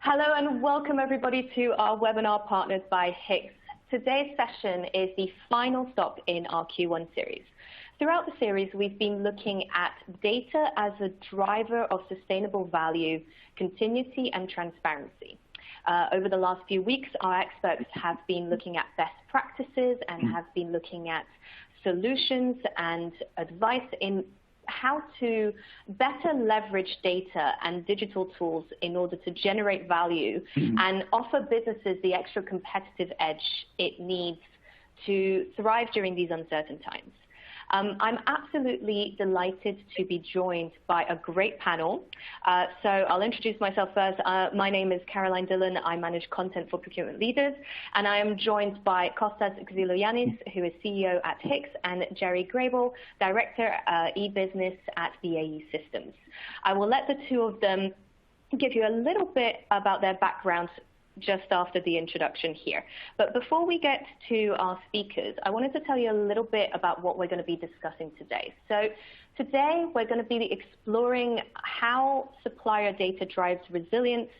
Hello and welcome everybody to our webinar partnered by HICX. Today's session is the final stop in our Q1 series. Throughout the series, we've been looking at data as a driver of sustainable value, continuity and transparency. Over the last few weeks, our experts have been looking at best practices and have been looking at solutions and advice in how to better leverage data and digital tools in order to generate value and offer businesses the extra competitive edge it needs to thrive during these uncertain times. I'm absolutely delighted to be joined by a great panel. So I'll introduce myself first. My name is Caroline Dillon. I manage content for procurement leaders, and I am joined by Kostas Xyloyannis, who is CEO at HICX, and Jerry Grable, Director e-business at BAE Systems. I will let the two of them give you a little bit about their backgrounds just after the introduction here. But before we get to our speakers, I wanted to tell you a little bit about what we're going to be discussing today. So today we're going to be exploring how supplier data drives resilience,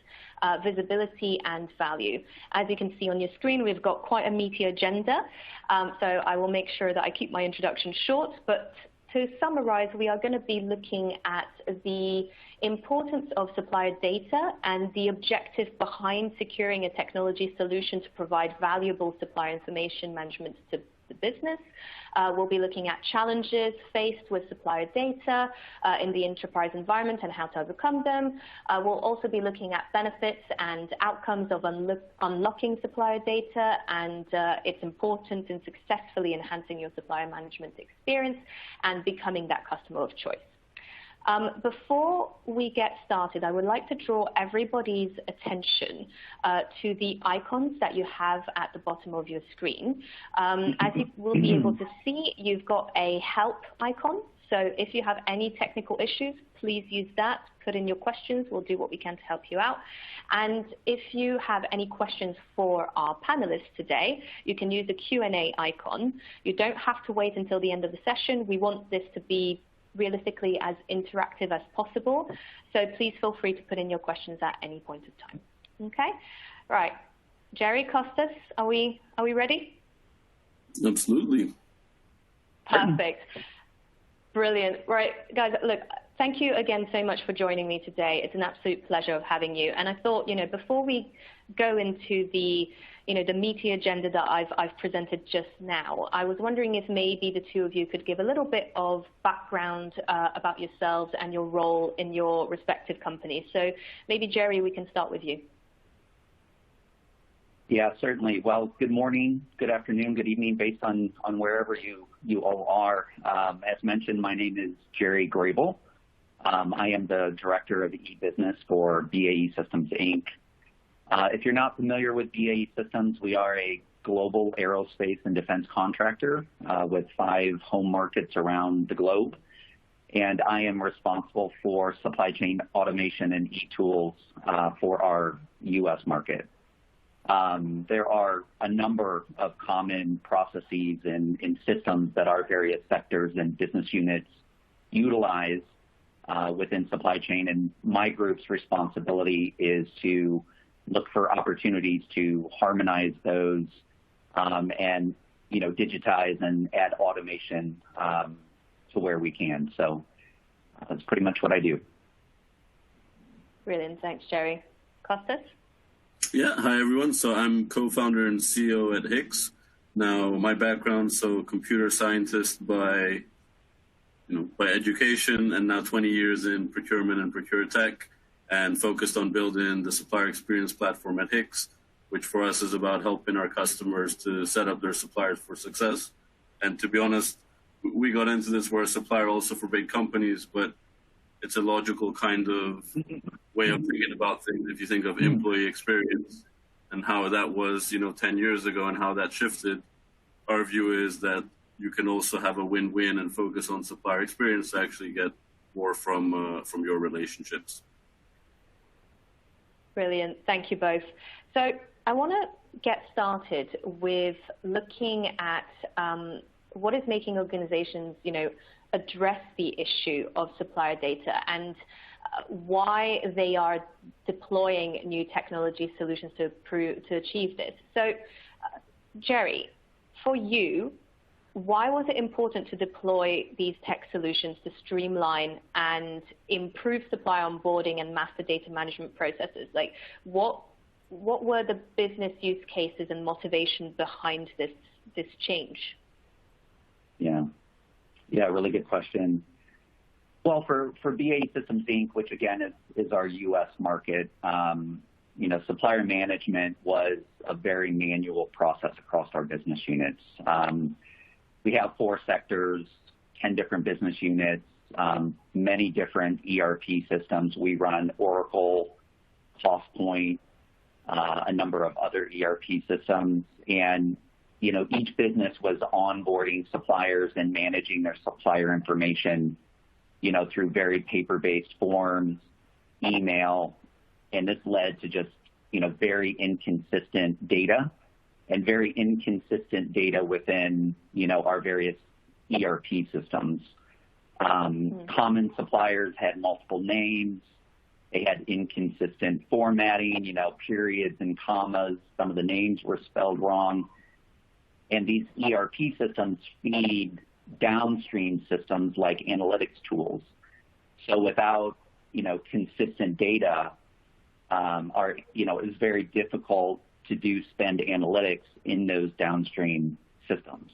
visibility and value. As you can see on your screen, we've got quite a meaty agenda. So I will make sure that I keep my introduction short, but to summarize, we are going to be looking at the importance of supplier data and the objective behind securing a technology solution to provide valuable supplier information management to the business. We'll be looking at challenges faced with supplier data in the enterprise environment and how to overcome them. We'll also be looking at benefits and outcomes of unlocking supplier data and its importance in successfully enhancing your supplier management experience and becoming that customer of choice. Before we get started, I would like to draw everybody's attention to the icons that you have at the bottom of your screen. As you will be able to see, you've got a help icon. So if you have any technical issues, please use that. Put in your questions. We'll do what we can to help you out. And if you have any questions for our panelists today, you can use the Q&A icon. You don't have to wait until the end of the session. We want this to be realistically as interactive as possible. So please feel free to put in your questions at any point of time. Okay? Right. Jerry, Kostas, are we ready? Absolutely. Perfect. Brilliant. Right, guys, look, thank you again so much for joining me today. It's an absolute pleasure of having you. And I thought, before we go into the meaty agenda that I've presented just now, I was wondering if maybe the two of you could give a little bit of background about yourselves and your role in your respective companies. So maybe, Jerry, we can start with you. Yeah, certainly. Well, good morning, good afternoon, good evening, based on wherever you all are. As mentioned, my name is Jerry Grable. I am the Director of e-business for BAE Systems, Inc. If you're not familiar with BAE Systems, we are a global aerospace and defense contractor with 5 home markets around the globe. And I am responsible for supply chain automation and e-tools for our U.S. market. There are a number of common processes and systems that our various sectors and business units utilize within supply chain. And my group's responsibility is to look for opportunities to harmonize those and digitize and add automation to where we can. So that's pretty much what I do. Brilliant. Thanks, Jerry. Kostas? Yeah, hi everyone. So I'm co-founder and CEO at HICX. Now my background, so computer scientist by education, and now 20 years in procurement and procure tech, and focused on building the supplier experience platform at HICX, which for us is about helping our customers to set up their suppliers for success. And to be honest, we got into this, we're a supplier also for big companies, but it's a logical kind of way of thinking about things. If you think of employee experience and how that was, 10 years ago and how that shifted, our view is that you can also have a win-win and focus on supplier experience to actually get more from your relationships. Brilliant. Thank you both. So I want to get started with looking at what is making organizations, address the issue of supplier data and why they are deploying deploying new technology solutions to achieve this. So, Jerry, for you, why was it important to deploy these tech solutions to streamline and improve supplier onboarding and master data management processes? Like, what were the business use cases and motivation behind this change? Yeah, really good question. Well, for BAE Systems Inc., which again is our U.S. market, supplier management was a very manual process across our business units. We have 4 sectors, 10 different business units, many different ERP systems. We run Oracle, CostPoint, a number of other ERP systems, and each business was onboarding suppliers and managing their supplier information, through very paper-based forms, email, and this led to just very inconsistent data and very inconsistent data within our various ERP systems. Common suppliers had multiple names. They had inconsistent formatting, periods and commas. Some of the names were spelled wrong. And these ERP systems feed downstream systems like analytics tools. So without, consistent data, it was very difficult to do spend analytics in those downstream systems.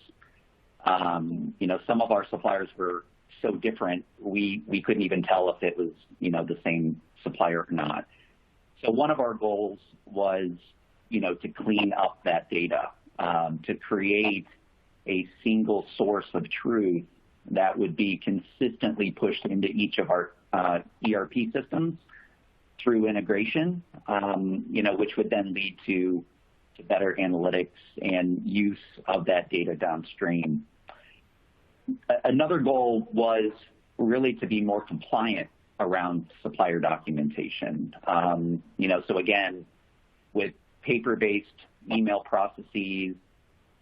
Some of our suppliers were so different, we couldn't even tell if it was, the same supplier or not. So one of our goals was, to clean up that data, to create a single source of truth that would be consistently pushed into each of our ERP systems through integration, which would then lead to better analytics and use of that data downstream. Another goal was really to be more compliant around supplier documentation. So again, with paper-based email processes,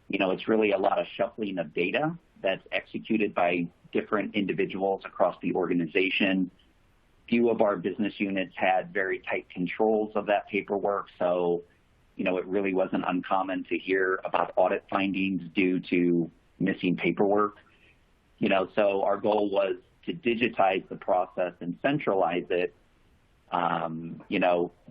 it's really a lot of shuffling of data that's executed by different individuals across the organization. Few of our business units had very tight controls of that paperwork, so it really wasn't uncommon to hear about audit findings due to missing paperwork. So our goal was to digitize the process and centralize it,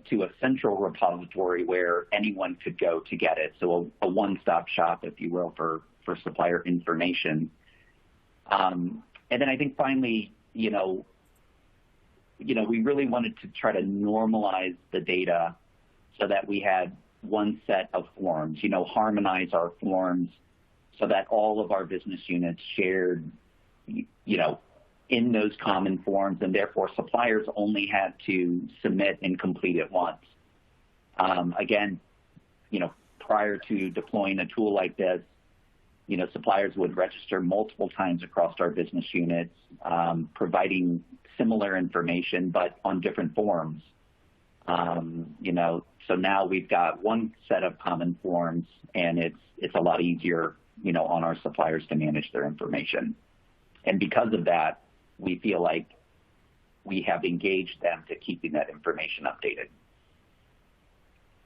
to a central repository where anyone could go to get it. So a one-stop shop, if you will, for supplier information. And then I think finally, we really wanted to try to normalize the data so that we had one set of forms, harmonize our forms so that all of our business units shared, in those common forms, and therefore suppliers only had to submit and complete it once. Again, prior to deploying a tool like this, suppliers would register multiple times across our business units, providing similar information, but on different forms. So now we've got one set of common forms, and it's a lot easier, on our suppliers to manage their information. And because of that, we feel like we have engaged them to keeping that information updated.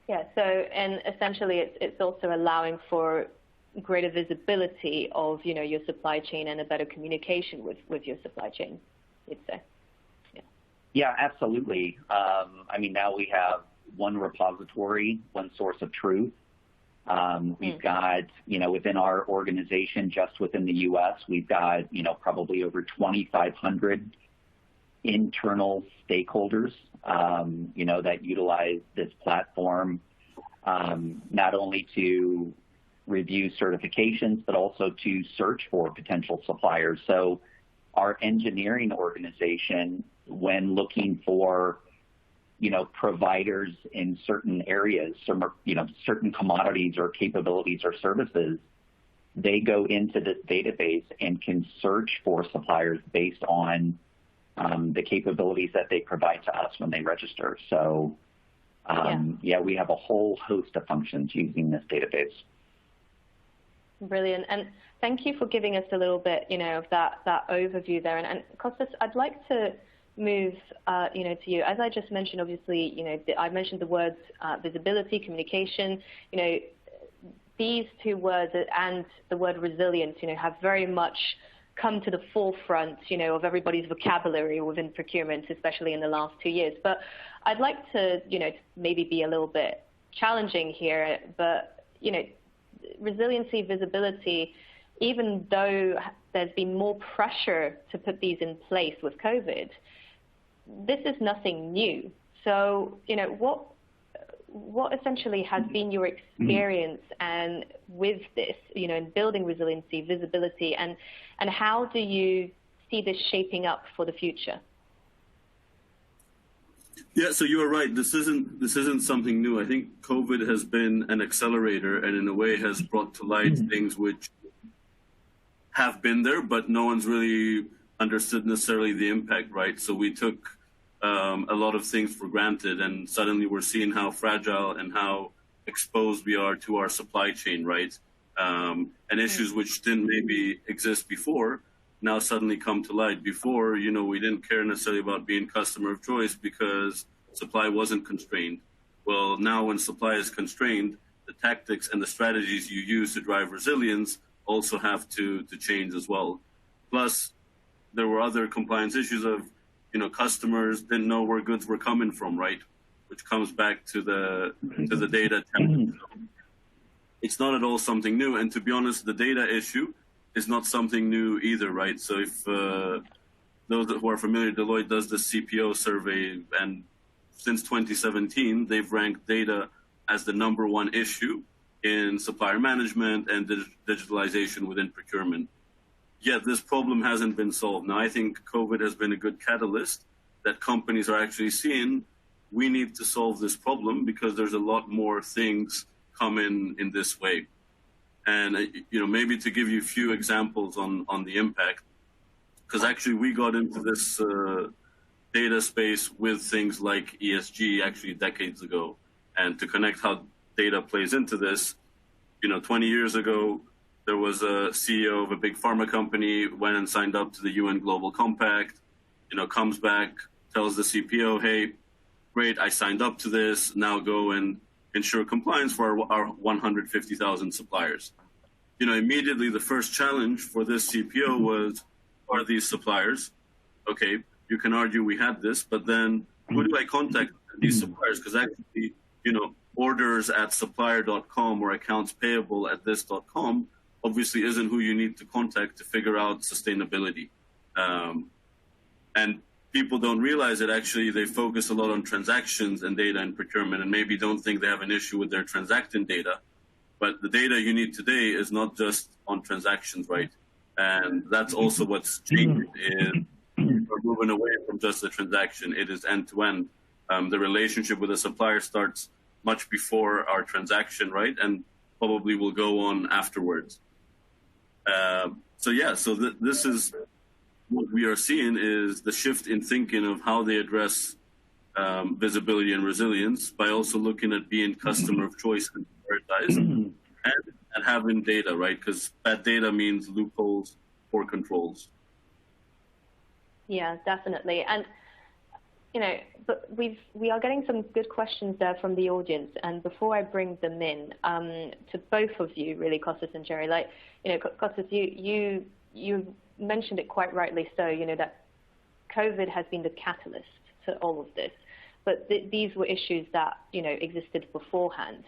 Yeah, and essentially it's also allowing for greater visibility of, your supply chain and a better communication with your supply chain, you'd say. Yeah, absolutely. Now we have one repository, one source of truth. We've got, within our organization, just within the U.S., we've got, probably over 2,500 internal stakeholders, that utilize this platform, not only to review certifications, but also to search for potential suppliers. So our engineering organization, when looking for providers in certain areas, certain commodities or capabilities or services, they go into this database and can search for suppliers based on the capabilities that they provide to us when they register. So, we have a whole host of functions using this database. Brilliant. And thank you for giving us a little bit, of that overview there. And Kostas, I'd like to move, to you. As I just mentioned, obviously, I mentioned the words visibility, communication. These two words and the word resilience, have very much come to the forefront, of everybody's vocabulary within procurement, especially in the last 2 years. But I'd like to, maybe be a little bit challenging here, but, resiliency, visibility, even though there's been more pressure to put these in place with COVID, this is nothing new. So, what essentially has been your experience and with this, in building resiliency, visibility, and how do you see this shaping up for the future? Yeah, so you are right. This isn't something new. I think COVID has been an accelerator and in a way has brought to light things which have been there, but no one's really understood necessarily the impact, right? So we took a lot of things for granted, and suddenly we're seeing how fragile and how exposed we are to our supply chain, right? And issues which didn't maybe exist before now suddenly come to light. Before, we didn't care necessarily about being customer of choice because supply wasn't constrained. Well, now when supply is constrained, the tactics and the strategies you use to drive resilience also have to change as well. Plus, there were other compliance issues of, customers didn't know where goods were coming from, right? Which comes back to the data. It's not at all something new. And to be honest, the data issue is not something new either, right? So if those who are familiar, Deloitte does the CPO survey, and since 2017, they've ranked data as the #1 issue in supplier management and digitalization within procurement. Yet this problem hasn't been solved. Now, I think COVID has been a good catalyst that companies are actually seeing we need to solve this problem because there's a lot more things coming in this way. And, maybe to give you a few examples on the impact, because actually we got into this data space with things like ESG actually decades ago. And to connect how data plays into this, 20 years ago, there was a CEO of a big pharma company, went and signed up to the UN Global Compact, comes back, tells the CPO, hey, great, I signed up to this, now go and ensure compliance for our 150,000 suppliers. Immediately the first challenge for this CPO was, are these suppliers? Okay, you can argue we had this, but then who do I contact these suppliers? Because actually, orders at supplier.com or accounts payable at this.com obviously isn't who you need to contact to figure out sustainability. And people don't realize that actually they focus a lot on transactions and data and procurement and maybe don't think they have an issue with their transacting data. But the data you need today is not just on transactions, right? And that's also what's changing is we're moving away from just the transaction. It is end-to-end. The relationship with the supplier starts much before our transaction, right? And probably will go on afterwards. This is what we are seeing is the shift in thinking of how they address visibility and resilience by also looking at being customer of choice and prioritized and having data, right? Because bad data means loopholes or controls. Yeah, definitely. And, but we are getting some good questions there from the audience. And before I bring them in, to both of you, really, Kostas and Jerry, Kostas, you mentioned it quite rightly so, that COVID has been the catalyst to all of this. But these were issues that, existed beforehand.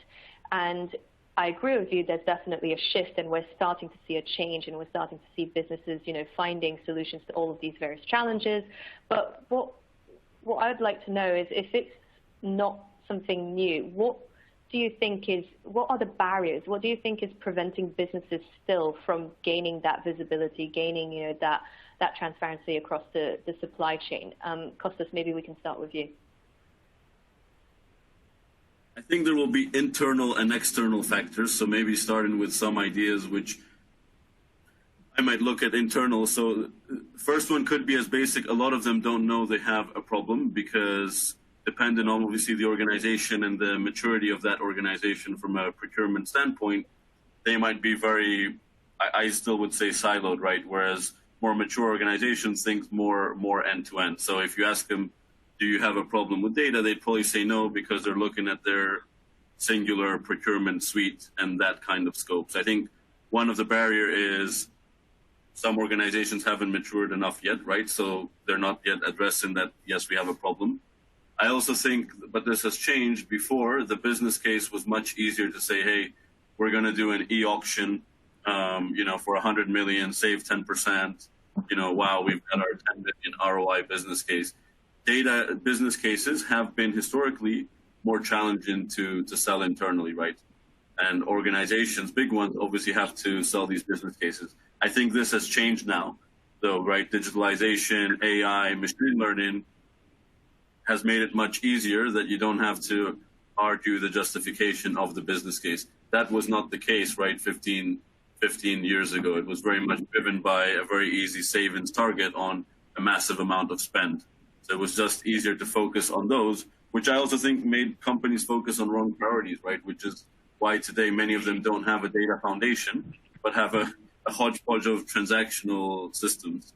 And I agree with you, there's definitely a shift and we're starting to see a change and we're starting to see businesses, finding solutions to all of these various challenges. But what I'd like to know is if it's not something new, what are the barriers? What do you think is preventing businesses still from gaining that visibility, gaining, that transparency across the supply chain? Kostas, maybe we can start with you. I think there will be internal and external factors. So maybe starting with some ideas which I might look at internal. So first one could be as basic. A lot of them don't know they have a problem because depending on obviously the organization and the maturity of that organization from a procurement standpoint, they might be very, I still would say siloed, right? Whereas more mature organizations think more end-to-end. So if you ask them, do you have a problem with data? They'd probably say no, because they're looking at their singular procurement suite and that kind of scope. So I think one of the barrier is some organizations haven't matured enough yet, right? So they're not yet addressing that, yes, we have a problem. I also think, but this has changed. Before, the business case was much easier to say, hey, we're going to do an e-auction, for 100 million, save 10%. Wow, we've got our 10 million ROI business case. Data business cases have been historically more challenging to sell internally, right? And organizations, big ones, obviously have to sell these business cases. I think this has changed now, though, right? Digitalization, AI, machine learning has made it much easier that you don't have to argue the justification of the business case. That was not the case, right, 15 years ago. It was very much driven by a very easy savings target on a massive amount of spend. So it was just easier to focus on those, which I also think made companies focus on wrong priorities, right? Which is why today many of them don't have a data foundation, but have a hodgepodge of transactional systems.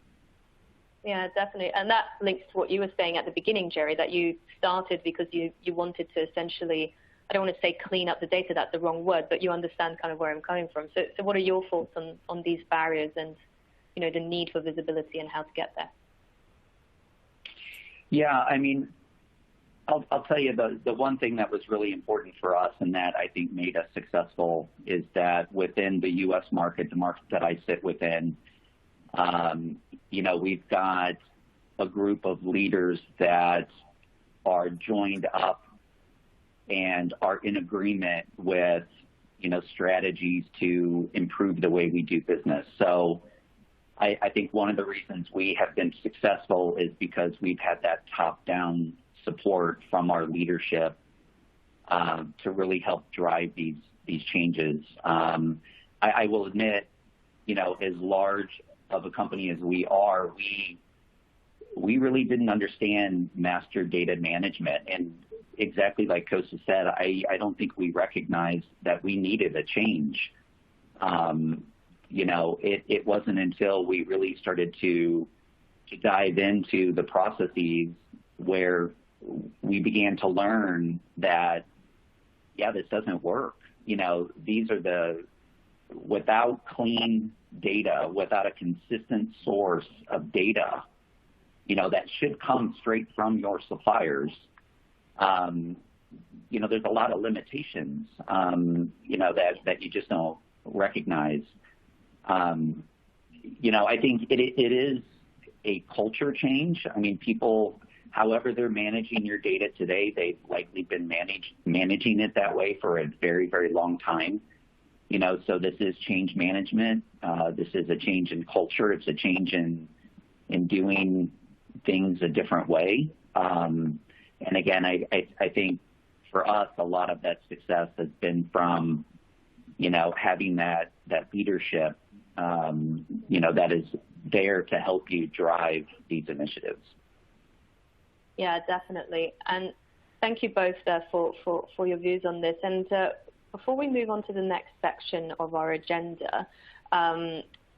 Yeah, definitely. And that links to what you were saying at the beginning, Jerry, that you started because you wanted to essentially, I don't want to say clean up the data, that's the wrong word, but you understand kind of where I'm coming from. So what are your thoughts on these barriers and, the need for visibility and how to get there? Yeah, I mean, I'll tell you the one thing that was really important for us and that I think made us successful is that within the U.S. market, the market that I sit within, we've got a group of leaders that are joined up and are in agreement with, strategies to improve the way we do business. So I think one of the reasons we have been successful is because we've had that top-down support from our leadership to really help drive these changes. I will admit, as large of a company as we are, we really didn't understand master data management. And exactly like Kosta said, I don't think we recognized that we needed a change. It wasn't until we really started to dive into the processes where we began to learn that, this doesn't work. These are without clean data, without a consistent source of data, that should come straight from your suppliers. There's a lot of limitations, that you just don't recognize. I think it is a culture change. I mean, people, however they're managing your data today, they've likely been managing it that way for a very, very long time. So this is change management. This is a change in culture. It's a change in doing things a different way. And again, I think for us, a lot of that success has been from, having that leadership, that is there to help you drive these initiatives. Yeah, definitely. And thank you both for your views on this. And before we move on to the next section of our agenda,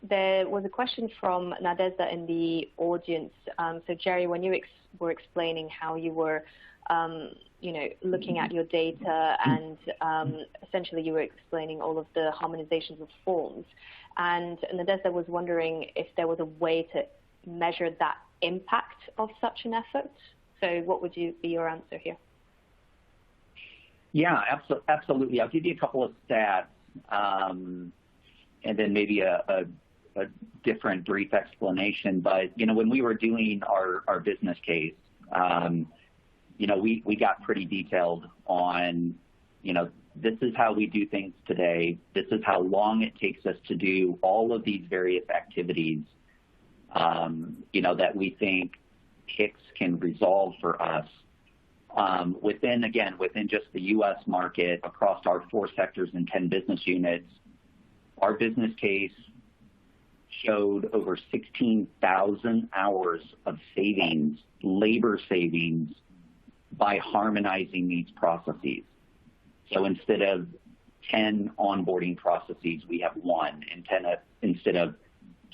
there was a question from Nadezhda in the audience. So Jerry, when you were explaining how you were, looking at your data and essentially you were explaining all of the harmonizations of forms. And Nadezhda was wondering if there was a way to measure that impact of such an effort. So what would be your answer here? Yeah, absolutely. I'll give you a couple of stats and then maybe a different brief explanation. But, when we were doing our business case, we got pretty detailed on, this is how we do things today. This is how long it takes us to do all of these various activities, that we think HICX can resolve for us. Within just the U.S. market, across our 4 sectors and 10 business units, our business case showed over 16,000 hours of savings, labor savings, by harmonizing these processes. So instead of 10 onboarding processes, we have 1, and instead of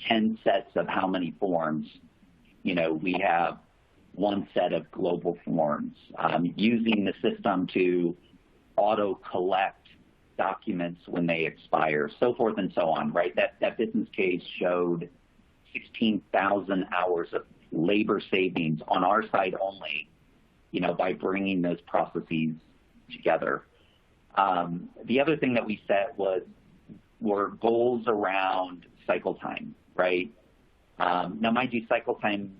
10 sets of how many forms, we have one set of global forms, using the system to auto-collect documents when they expire, so forth and so on, right? That business case showed 16,000 hours of labor savings on our side only, by bringing those processes together. The other thing that we set were goals around cycle time, right? Now, mind you, cycle time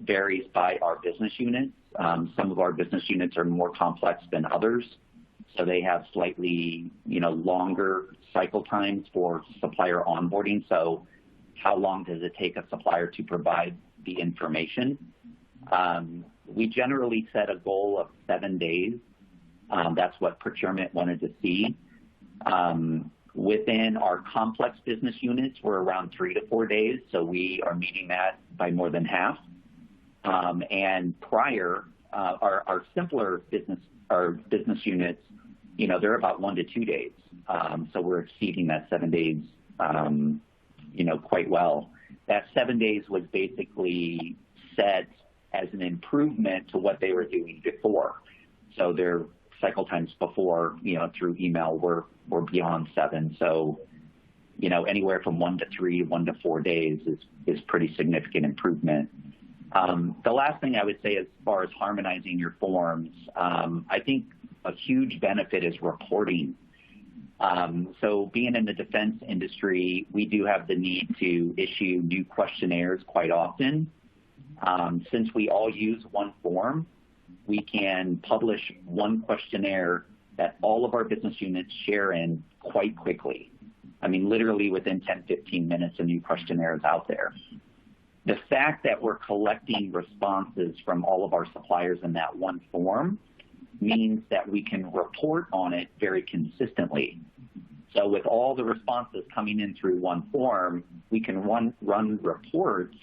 varies by our business units. Some of our business units are more complex than others, so they have slightly, longer cycle times for supplier onboarding. So how long does it take a supplier to provide the information? We generally set a goal of 7 days. That's what procurement wanted to see. Within our complex business units, we're around 3 to 4 days, so we are meeting that by more than half. And prior, our simpler business units, they're about 1 to 2 days. So we're exceeding that 7 days, quite well. That 7 days was basically set as an improvement to what they were doing before. So their cycle times before, through email were beyond 7. So, anywhere from 1 to 3, 1 to 4 days is pretty significant improvement. The last thing I would say as far as harmonizing your forms, I think a huge benefit is reporting. So being in the defense industry, we do have the need to issue new questionnaires quite often. Since we all use one form, we can publish one questionnaire that all of our business units share in quite quickly. I mean, literally within 10, 15 minutes, a new questionnaire is out there. The fact that we're collecting responses from all of our suppliers in that one form means that we can report on it very consistently. So with all the responses coming in through one form, we can run reports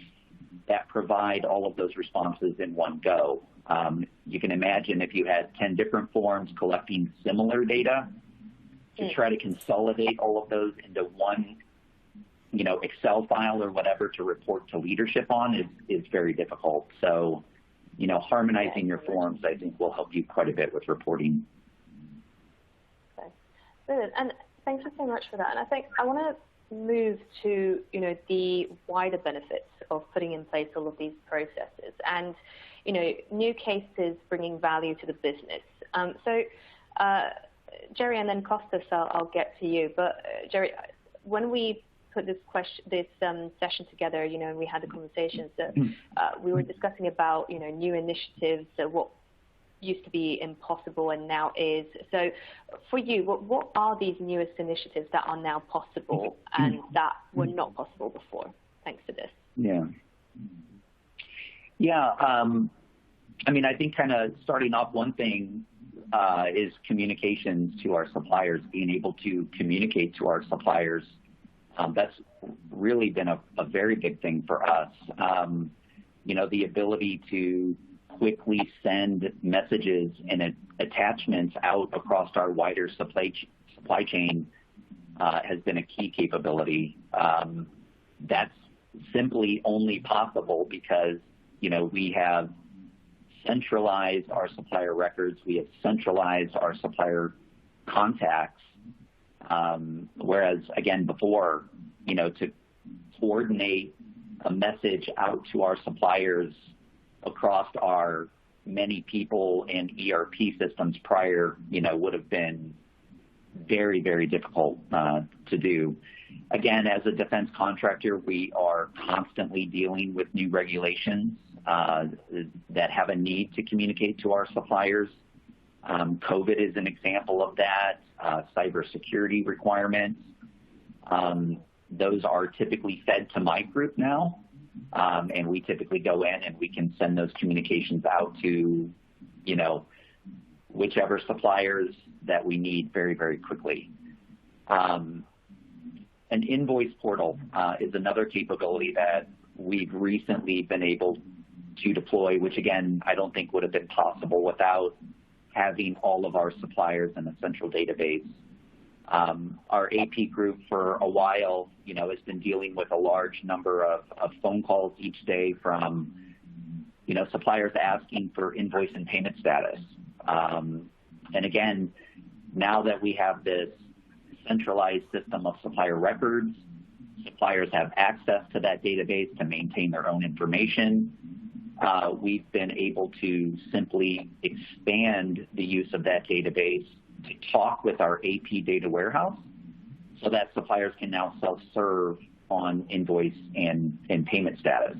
that provide all of those responses in one go. You can imagine if you had 10 different forms collecting similar data, to try to consolidate all of those into one, Excel file or whatever to report to leadership on is very difficult. So, harmonizing your forms, I think, will help you quite a bit with reporting. Okay. Brilliant. And thank you so much for that. And I think I want to move to, the wider benefits of putting in place all of these processes and, new cases bringing value to the business. Jerry, and then Kostas, I'll get to you. But Jerry, when we put this session together, and we had the conversations that we were discussing about, new initiatives, what used to be impossible and now is. So for you, what are these newest initiatives that are now possible and that were not possible before, thanks to this? I think kind of starting off, one thing is communications to our suppliers, being able to communicate to our suppliers. That's really been a very big thing for us. The ability to quickly send messages and attachments out across our wider supply chain has been a key capability. That's simply only possible because, we have centralized our supplier records. We have centralized our supplier contacts. Whereas, again, before, to coordinate a message out to our suppliers across our many people and ERP systems prior, would have been very, very difficult to do. Again, as a defense contractor, we are constantly dealing with new regulations that have a need to communicate to our suppliers. COVID is an example of that. Cybersecurity requirements. Those are typically fed to my group now, and we typically go in and we can send those communications out to, whichever suppliers that we need very, very quickly. An invoice portal is another capability that we've recently been able to deploy, which, again, I don't think would have been possible without having all of our suppliers in a central database. Our AP group for a while, has been dealing with a large number of phone calls each day from, suppliers asking for invoice and payment status. And again, now that we have this centralized system of supplier records, suppliers have access to that database to maintain their own information. We've been able to simply expand the use of that database to talk with our AP data warehouse so that suppliers can now self-serve on invoice and payment status.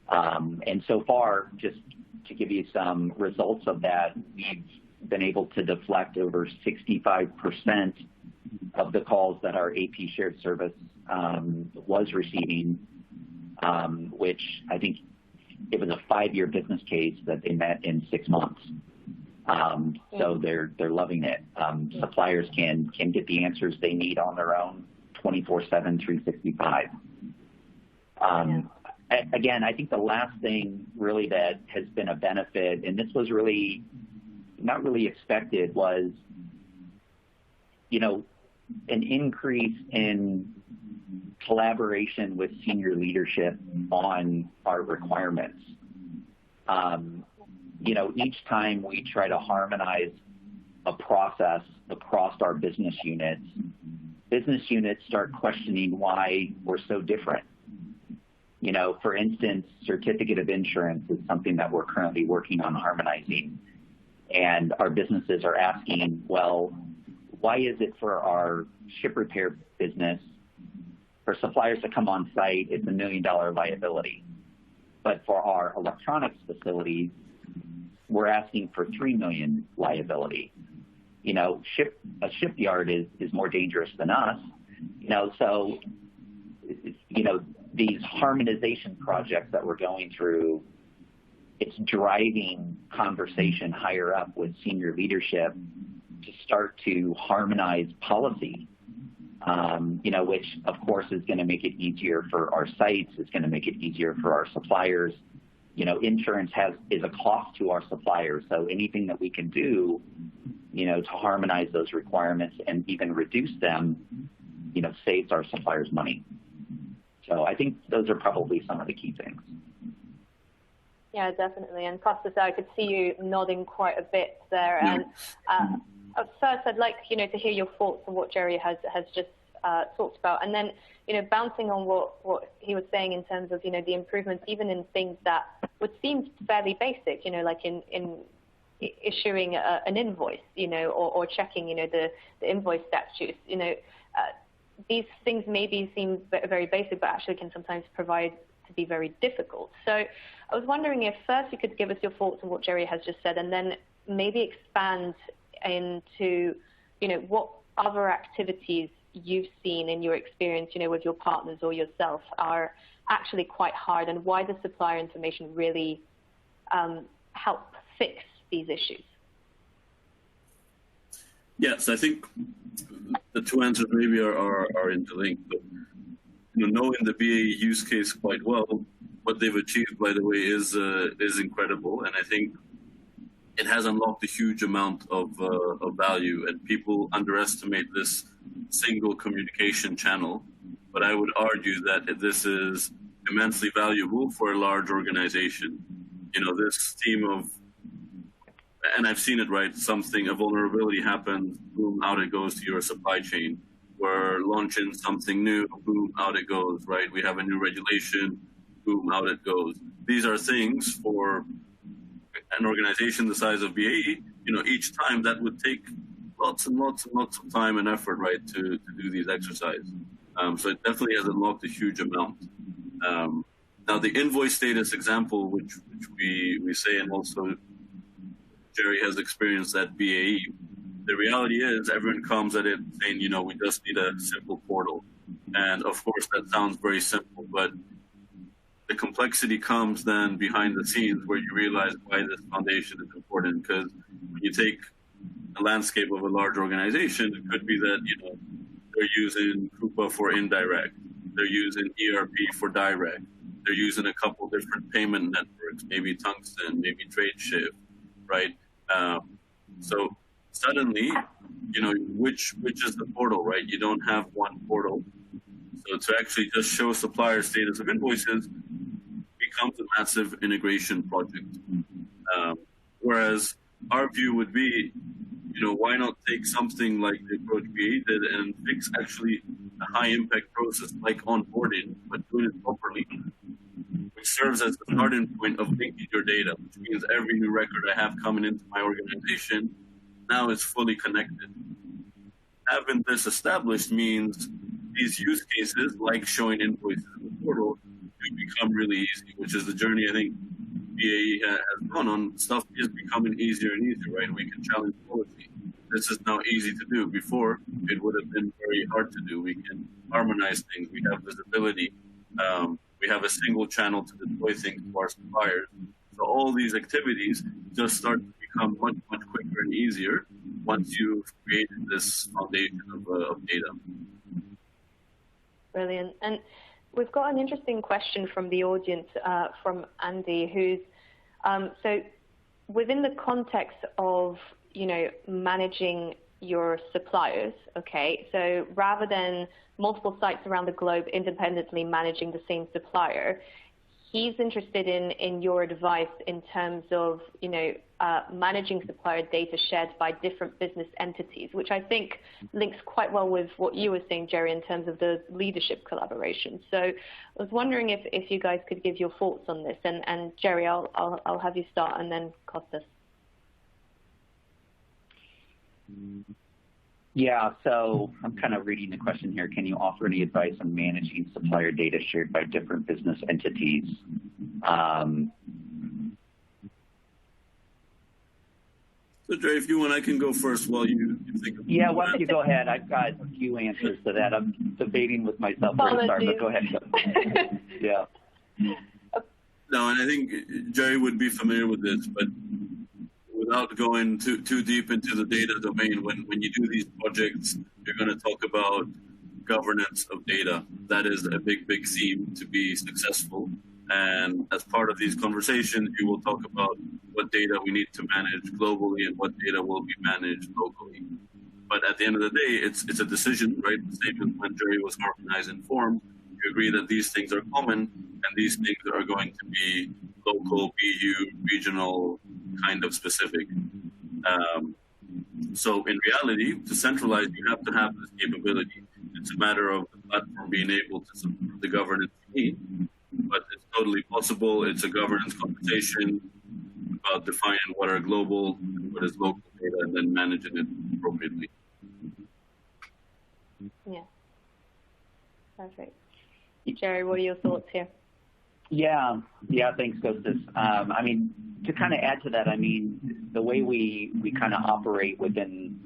And so far, just to give you some results of that, we've been able to deflect over 65% of the calls that our AP shared service was receiving, which I think it was a 5-year business case that they met in 6 months. So they're loving it. Suppliers can get the answers they need on their own 24/7, 365. Again, I think the last thing really that has been a benefit, and this was really not really expected, was, an increase in collaboration with senior leadership on our requirements. Each time we try to harmonize a process across our business units start questioning why we're so different. For instance, certificate of insurance is something that we're currently working on harmonizing. And our businesses are asking, well, why is it for our ship repair business, for suppliers to come on site, it's $1 million liability. But for our electronics facilities, we're asking for $3 million liability. A shipyard is more dangerous than us. So these harmonization projects that we're going through, it's driving conversation higher up with senior leadership to start to harmonize policy, which of course is going to make it easier for our sites. It's going to make it easier for our suppliers. Insurance is a cost to our suppliers. So anything that we can do, to harmonize those requirements and even reduce them, saves our suppliers money. So I think those are probably some of the key things. Yeah, definitely. And Costa, I could see you nodding quite a bit there. And first, I'd like to hear your thoughts on what Jerry has just talked about, and then bouncing on what he was saying in terms of the improvements, even in things that would seem fairly basic, like in issuing an invoice, or checking the invoice statutes. These things maybe seem very basic, but actually can sometimes provide to be very difficult. So I was wondering if first you could give us your thoughts on what Jerry has just said, and then maybe expand into, what other activities you've seen in your experience, with your partners or yourself are actually quite hard, and why does supplier information really help fix these issues? Yes, I think the two answers maybe are interlinked, but knowing the BAE use case quite well, what they've achieved, by the way, is incredible, and I think it has unlocked a huge amount of value, and people underestimate this single communication channel. But I would argue that this is immensely valuable for a large organization. This team of, and I've seen it, right? A vulnerability happens, boom, out it goes to your supply chain. We're launching something new, boom, out it goes, right? We have a new regulation, boom, out it goes. These are things for an organization the size of BAE, each time that would take lots and lots and lots of time and effort, right, to do these exercises. So it definitely has unlocked a huge amount. Now, the invoice status example, which we say, and also Jerry has experienced at BAE, the reality is everyone comes at it saying, we just need a simple portal. And of course, that sounds very simple, but the complexity comes then behind the scenes where you realize why this foundation is important. Because when you take the landscape of a large organization, it could be that, they're using Coupa for indirect. They're using ERP for direct. They're using a couple different payment networks, maybe Tungsten, maybe TradeShift, right? So suddenly which is the portal, right? You don't have one portal. So to actually just show supplier status of invoices becomes a massive integration project. Whereas our view would be, why not take something like the approach BAE did and fix actually a high impact process like onboarding, but doing it properly, which serves as the starting point of linking your data, which means every new record I have coming into my organization now is fully connected. Having this established means these use cases, like showing invoices in the portal, do become really easy, which is the journey I think BAE has gone on. Stuff is becoming easier and easier, right? We can challenge policy. This is now easy to do. Before, it would have been very hard to do. We can harmonize things. We have visibility. We have a single channel to deploy things to our suppliers. So all these activities just start to become much, much quicker and easier once you've created this foundation of data. Brilliant. And we've got an interesting question from the audience, from Andy, who's, so within the context of, managing your suppliers, okay, so rather than multiple sites around the globe independently managing the same supplier, he's interested in your advice in terms of, managing supplier data shared by different business entities, which I think links quite well with what you were saying, Jerry, in terms of the leadership collaboration. So I was wondering if you guys could give your thoughts on this. And Jerry, I'll have you start, and then Kostas. Yeah, so I'm kind of reading the question here. Can you offer any advice on managing supplier data shared by different business entities? So, Jerry, if you want, I can go first while you think of it. Yeah, why don't you go ahead? I've got a few answers to that. I'm debating with myself where to start, but go ahead. Yeah. No, and I think Jerry would be familiar with this, but without going too deep into the data domain, when you do these projects, you're going to talk about governance of data. That is a big, big theme to be successful. And as part of these conversations, you will talk about what data we need to manage globally and what data will be managed locally. But at the end of the day, it's a decision, right? The same as when Jerry was harmonizing forms, you agree that these things are common and these things are going to be local, BU, regional, kind of specific. So in reality, to centralize, you have to have this capability. It's a matter of the platform being able to support the governance you need, but it's totally possible. It's a governance conversation about defining what are global and what is local data and then managing it appropriately. Yeah. Perfect. Jerry, what are your thoughts here? Yeah, thanks, Kostas. I mean, to kind of add to that, I mean, the way we kind of operate within,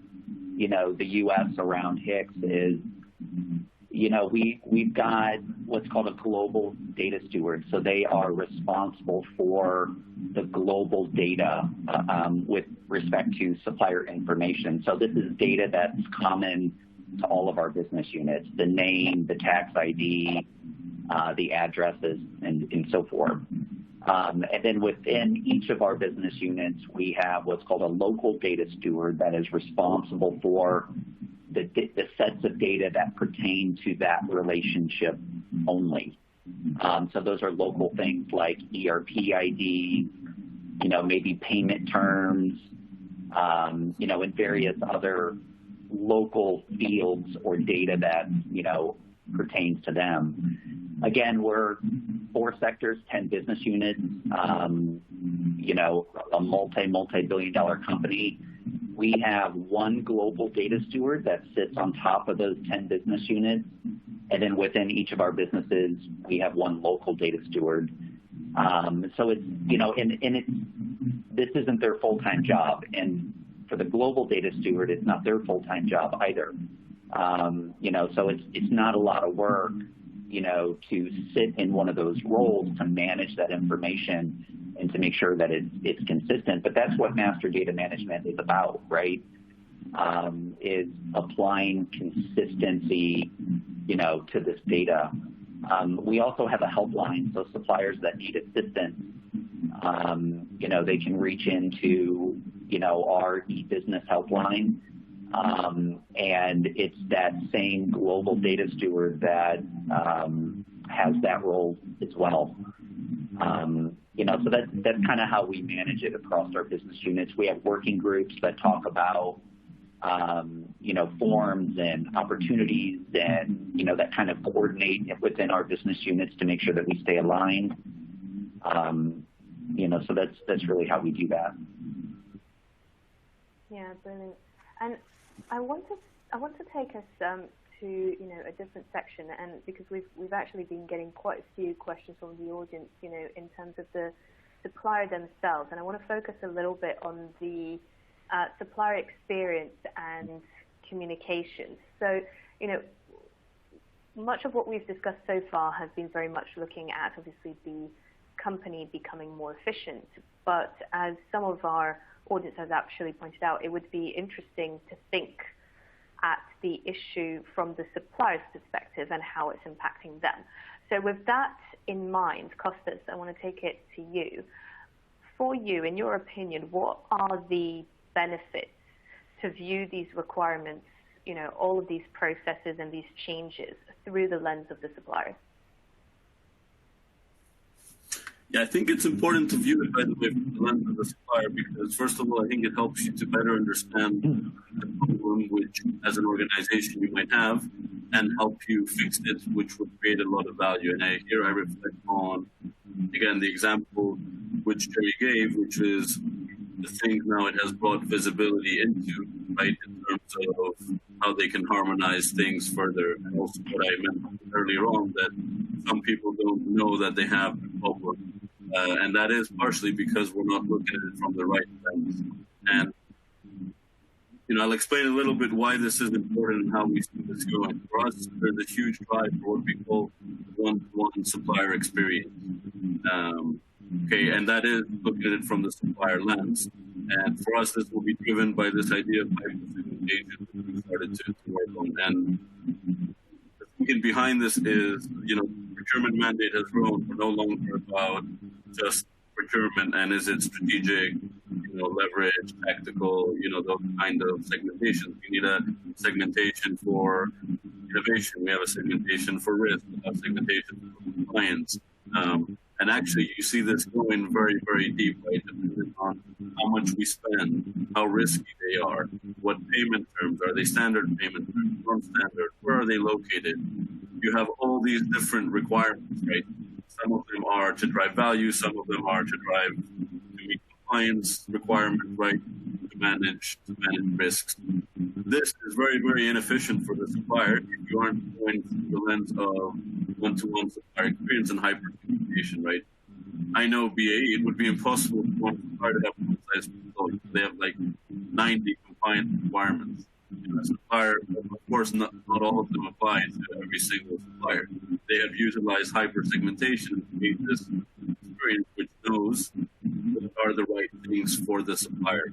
the U.S. around HICX is, we've got what's called a global data steward. So they are responsible for the global data with respect to supplier information. So this is data that's common to all of our business units, the name, the tax ID, the addresses, and so forth. And then within each of our business units, we have what's called a local data steward that is responsible for the sets of data that pertain to that relationship only. So those are local things like ERP ID, maybe payment terms, and various other local fields or data that, pertains to them. Again, we're 4 sectors, 10 business units, a multi-billion-dollar company. We have one global data steward that sits on top of those 10 business units. And then within each of our businesses, we have one local data steward. So it's, this isn't their full-time job. And for the global data steward, it's not their full-time job either. So it's not a lot of work, to sit in one of those roles to manage that information and to make sure that it's consistent. But that's what master data management is about, right? Is applying consistency, to this data. We also have a helpline, so suppliers that need assistance, they can reach into, our e-business helpline. And it's that same global data steward that has that role as well. So that's kind of how we manage it across our business units. We have working groups that talk about, forms and opportunities and, that kind of coordinate within our business units to make sure that we stay aligned. So that's really how we do that. Yeah, brilliant. And I want to take us to a different section, and because we've actually been getting quite a few questions from the audience, in terms of the supplier themselves, and I want to focus a little bit on the supplier experience and communication. So, much of what we've discussed so far has been very much looking at, obviously, the company becoming more efficient. But as some of our audience has actually pointed out, it would be interesting to think at the issue from the supplier's perspective and how it's impacting them. So with that in mind, Kostas, I want to take it to you. For you, in your opinion, what are the benefits to view these requirements, all of these processes and these changes through the lens of the supplier? Yeah, I think it's important to view it, by the way, from the lens of the supplier, because first of all, I think it helps you to better understand the problem which, as an organization, you might have, and help you fix it, which would create a lot of value. And here I reflect on, again, the example which Jerry gave, which is the things now it has brought visibility into, right, in terms of how they can harmonize things further. And also what I mentioned earlier on, that some people don't know that they have a problem. And that is partially because we're not looking at it from the right lens. And, I'll explain a little bit why this is important and how we see this going. For us, there's a huge drive for what we call one-to-one supplier experience. And that is looking at it from the supplier lens. And for us, this will be driven by this idea of hyper-segmentation that we started to work on. And the thinking behind this is, procurement mandate has grown. We're no longer about just procurement and is it strategic, leverage, tactical, those kind of segmentations. We need a segmentation for innovation. We have a segmentation for risk. We have a segmentation for compliance. And actually, you see this going very, very deep, right? Depending on how much we spend, how risky they are, what payment terms are they, standard payment terms, non-standard, where are they located? You have all these different requirements, right? Some of them are to drive value, some of them are to meet compliance requirements, right? To manage risks. This is very, very inefficient for the supplier if you aren't going through the lens of one-to-one supplier experience and hyper-communication, right? I know BAE, it would be impossible for one supplier to have one size fits all. They have like 90 compliance requirements. A supplier, of course, not all of them apply to every single supplier. They have utilized hyper-segmentation to meet this experience, which knows what are the right things for the supplier.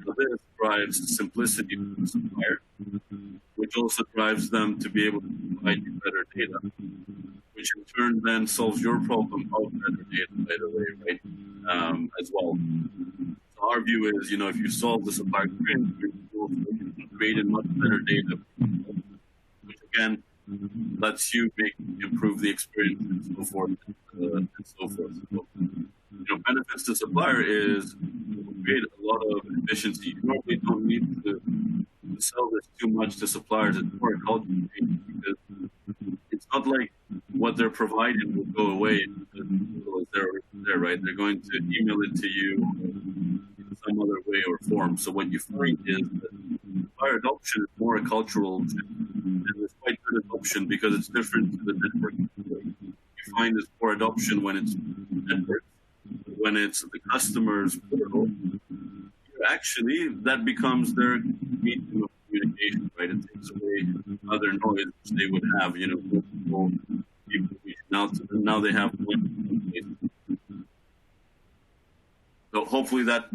So this drives simplicity for the supplier, which also drives them to be able to provide you better data, which in turn then solves your problem of better data, by the way, right, as well. So our view is, if you solve the supplier experience, you'll create a much better data, which again lets you improve the experience and so forth and so forth. So, benefits to supplier is create a lot of efficiency. You normally don't need to sell this too much to suppliers. It's more a culture change because it's not like what they're providing will go away because they're right. They're going to email it to you in some other way or form. So what you find is that supplier adoption is more a cultural shift. And it's quite good adoption because it's different to the network. You find this more adoption when it's network. When it's the customer's portal, actually that becomes their medium of communication, right? It takes away other noise which they would have, multiple people reaching out to them. Now they have one place. So hopefully that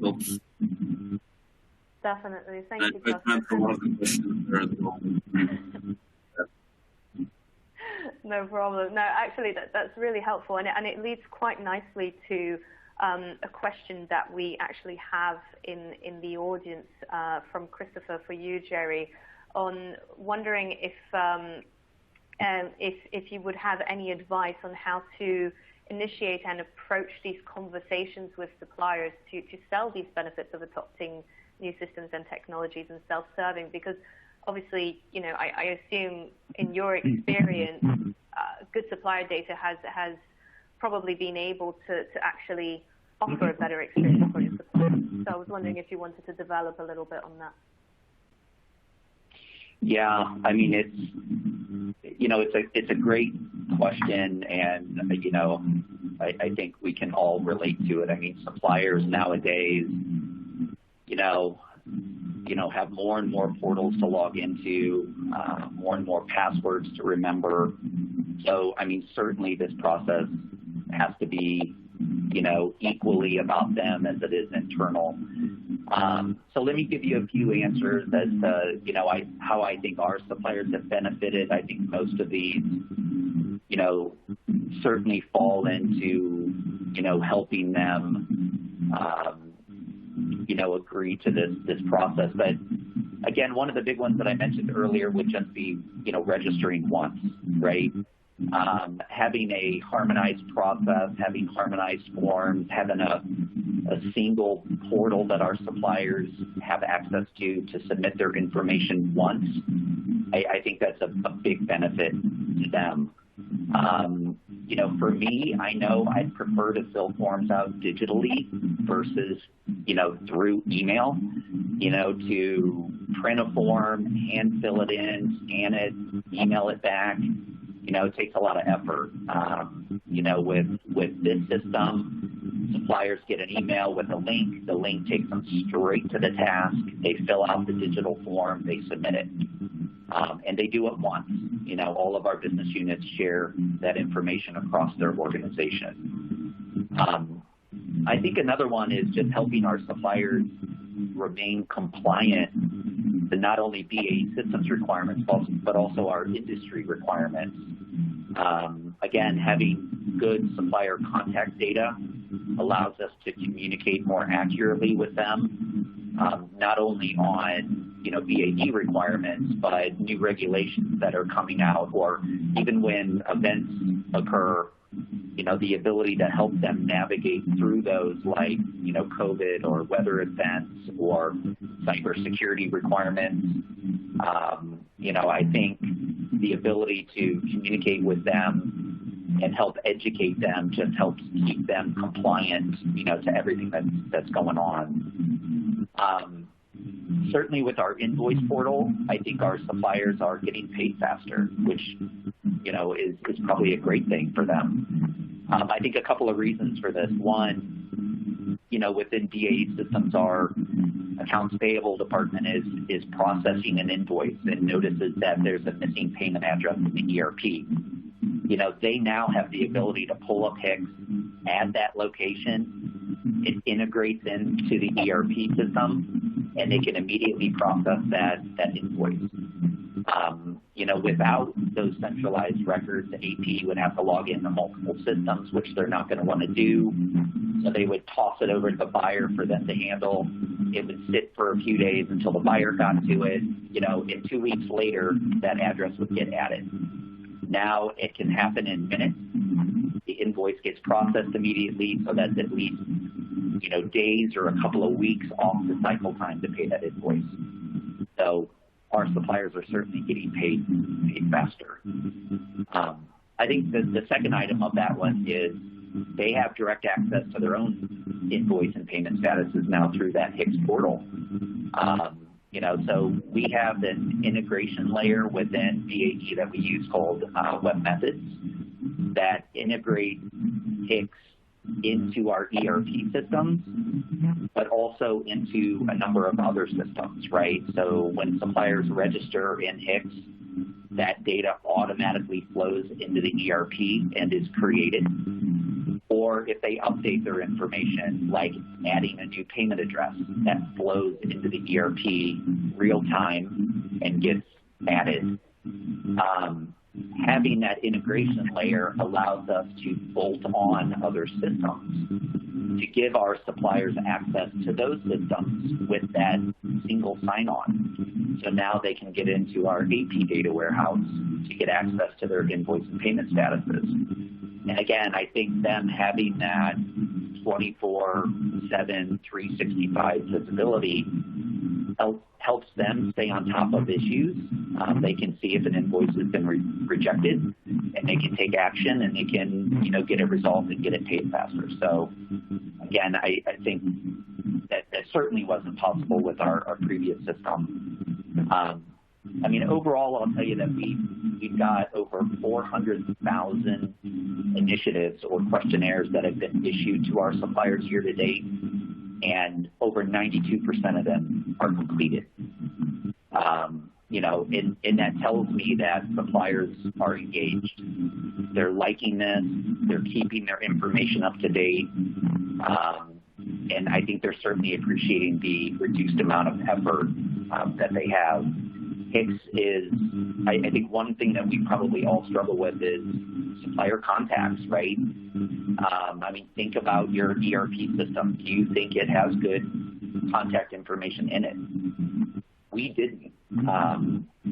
helps. Definitely. Thank you, I answer one of the questions there as well. No problem. No, actually, that's really helpful, and it leads quite nicely to a question that we actually have in the audience from Christopher for you, Jerry, on wondering if you would have any advice on how to initiate and approach these conversations with suppliers to sell these benefits of adopting new systems and technologies and self-serving, because obviously, I assume in your experience, good supplier data has probably been able to actually offer a better experience for your suppliers. So I was wondering if you wanted to develop a little bit on that. Yeah, I mean, it's a great question, and I think we can all relate to it. I mean, suppliers nowadays, have more and more portals to log into, more and more passwords to remember. So, I mean, certainly this process has to be, equally about them as it is internal. So let me give you a few answers as to, how I think our suppliers have benefited. I think most of these, certainly fall into, helping them, agree to this process. But again, one of the big ones that I mentioned earlier would just be, registering once, right? Having a harmonized process, having harmonized forms, having a single portal that our suppliers have access to submit their information once, I think that's a big benefit to them. For me, I know I'd prefer to fill forms out digitally versus, through email, to print a form, hand fill it in, scan it, email it back. It takes a lot of effort. With this system, suppliers get an email with a link. The link takes them straight to the task. They fill out the digital form. They submit it. And they do it once. All of our business units share that information across their organization. I think another one is just helping our suppliers remain compliant to not only BAE Systems requirements, but also our industry requirements. Again, having good supplier contact data allows us to communicate more accurately with them, not only on BAE requirements, but new regulations that are coming out, or even when events occur, the ability to help them navigate through those, like, COVID or weather events or cybersecurity requirements. I think the ability to communicate with them and help educate them just helps keep them compliant, to everything that's going on. Certainly with our invoice portal, I think our suppliers are getting paid faster, which, is probably a great thing for them. I think a couple of reasons for this. One, within BAE Systems, our accounts payable department is processing an invoice and notices that there's a missing payment address in the ERP. They now have the ability to pull up HICX, add that location, it integrates into the ERP system, and they can immediately process that invoice. Without those centralized records, the AP would have to log into multiple systems, which they're not going to want to do. So they would toss it over to the buyer for them to handle. It would sit for a few days until the buyer got to it. And 2 weeks later, that address would get added. Now it can happen in minutes. The invoice gets processed immediately, so that's at least, days or a couple of weeks off the cycle time to pay that invoice. So our suppliers are certainly getting paid faster. I think the second item of that one is they have direct access to their own invoice and payment statuses now through that HICX portal. So we have an integration layer within BAE that we use called Web Methods that integrate HICX into our ERP systems, but also into a number of other systems, right? So when suppliers register in HICX, that data automatically flows into the ERP and is created. Or if they update their information, like adding a new payment address, that flows into the ERP real time and gets added. Having that integration layer allows us to bolt on other systems to give our suppliers access to those systems with that single sign-on. So now they can get into our AP data warehouse to get access to their invoice and payment statuses. And again, I think them having that 24/7, 365 visibility helps them stay on top of issues. They can see if an invoice has been rejected, and they can take action, and they can, get it resolved and get it paid faster. So, again, I think that certainly wasn't possible with our previous system. Overall, I'll tell you that we've got over 400,000 initiatives or questionnaires that have been issued to our suppliers year to date, and over 92% of them are completed. And that tells me that suppliers are engaged. They're liking this. They're keeping their information up to date. And I think they're certainly appreciating the reduced amount of effort that they have. HICX is, I think one thing that we probably all struggle with is supplier contacts, right? Think about your ERP system. Do you think it has good contact information in it? We didn't.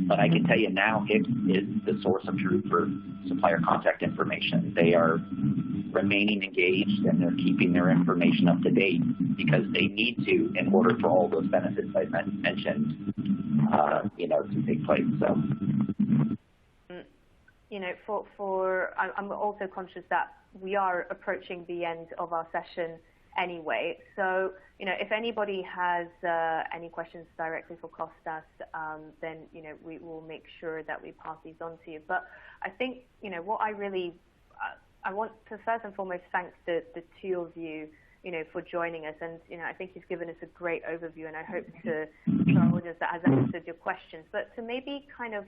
But I can tell you now, HICX is the source of truth for supplier contact information. They are remaining engaged, and they're keeping their information up to date because they need to in order for all those benefits I mentioned, to take place. So, I'm also conscious that we are approaching the end of our session anyway. So, if anybody has any questions directly for Kostas, then, we will make sure that we pass these on to you. But I think, what I want to first and foremost thank the two of you, for joining us. And, I think you've given us a great overview, and I hope to our audience that has answered your questions. But to maybe kind of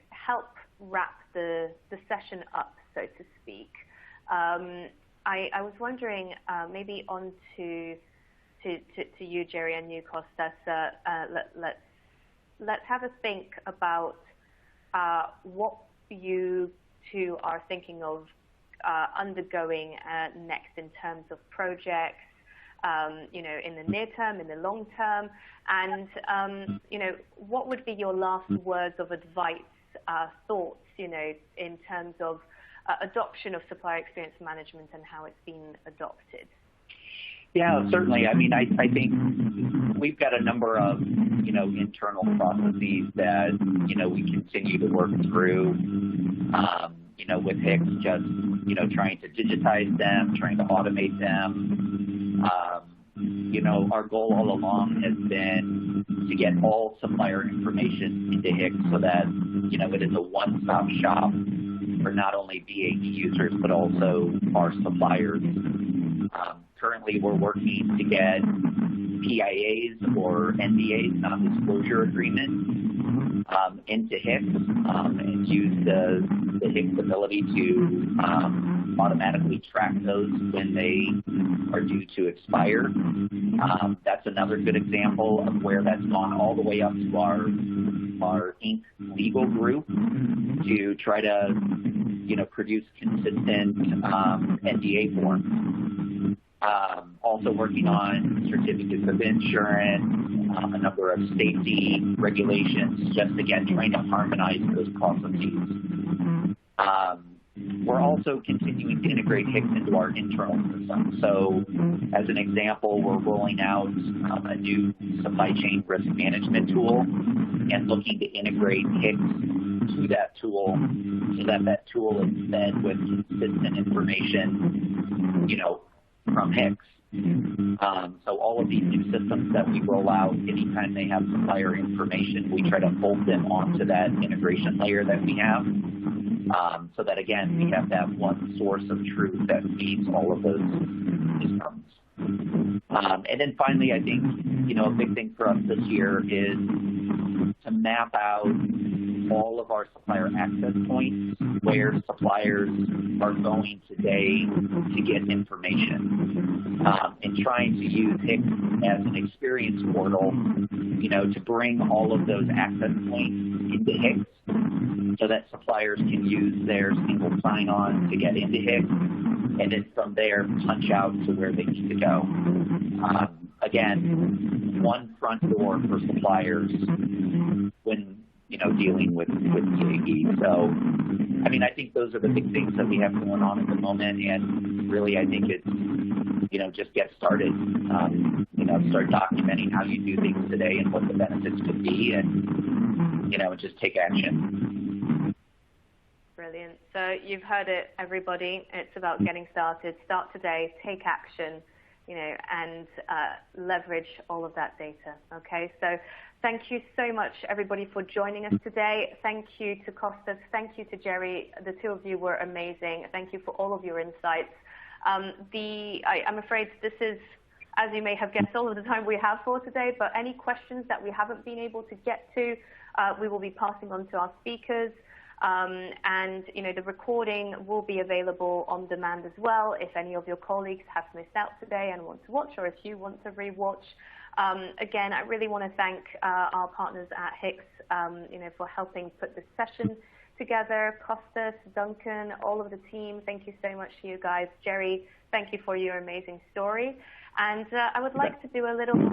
help wrap the session up, so to speak, I was wondering, maybe on to you, Jerry, and you, Kostas. Let's have a think about what you two are thinking of undergoing next in terms of projects, in the near term, in the long term, and what would be your last words of advice, thoughts, in terms of adoption of supplier experience management and how it's been adopted? Yeah, certainly. I think we've got a number of, internal processes that, we continue to work through, with HICX, just, trying to digitize them, trying to automate them. Our goal all along has been to get all supplier information into HICX so that, it is a one-stop shop for not only BAE users, but also our suppliers. Currently, we're working to get PIAs or NDAs, non-disclosure agreements, into HICX, and use the HICX ability to automatically track those when they are due to expire. That's another good example of where that's gone all the way up to our Inc. legal group to try to, produce consistent NDA forms. Also working on certificates of insurance, a number of safety regulations, just again trying to harmonize those processes. We're also continuing to integrate HICX into our internal system. So as an example, we're rolling out a new supply chain risk management tool and looking to integrate HICX to that tool so that tool is fed with consistent information, from HICX. So all of these new systems that we roll out, anytime they have supplier information, we try to bolt them onto that integration layer that we have, so that, again, we have that one source of truth that feeds all of those systems. And then finally, I think, a big thing for us this year is to map out all of our supplier access points where suppliers are going today to get information, and trying to use HICX as an experience portal, to bring all of those access points into HICX so that suppliers can use their single sign-on to get into HICX, and then from there punch out to where they need to go. Again, one front door for suppliers when dealing with BAE. So, I mean, I think those are the big things that we have going on at the moment, and really, I think it's just get started. Start documenting how you do things today and what the benefits could be, and just take action. Brilliant. So you've heard it, everybody. It's about getting started. Start today. Take action. And leverage all of that data. Okay, so thank you so much, everybody, for joining us today. Thank you to Kostas. Thank you to Jerry. The two of you were amazing. Thank you for all of your insights. I'm afraid this is, as you may have guessed, all of the time we have for today, but any questions that we haven't been able to get to, we will be passing on to our speakers. And the recording will be available on demand as well if any of your colleagues have missed out today and want to watch, or if you want to rewatch. Again, I really want to thank our partners at HICX, for helping put this session together. Kostas, Duncan, all of the team, thank you so much to you guys. Jerry, thank you for your amazing story. And I would like to do a little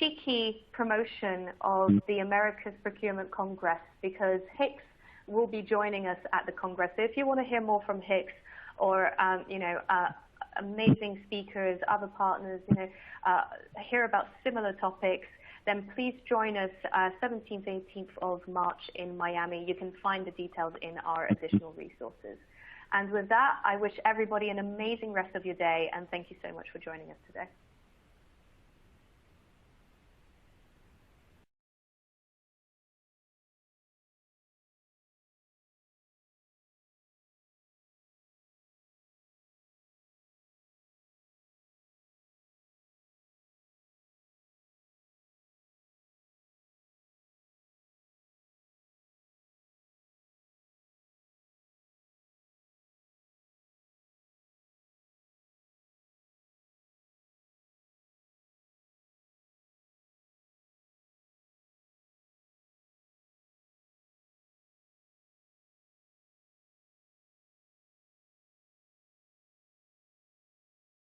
cheeky promotion of the Americas Procurement Congress, because HICX will be joining us at the Congress. So if you want to hear more from HICX or, amazing speakers, other partners, hear about similar topics, then please join us 17th, 18th of March in Miami. You can find the details in our additional resources. And with that, I wish everybody an amazing rest of your day, and thank you so much for joining us today.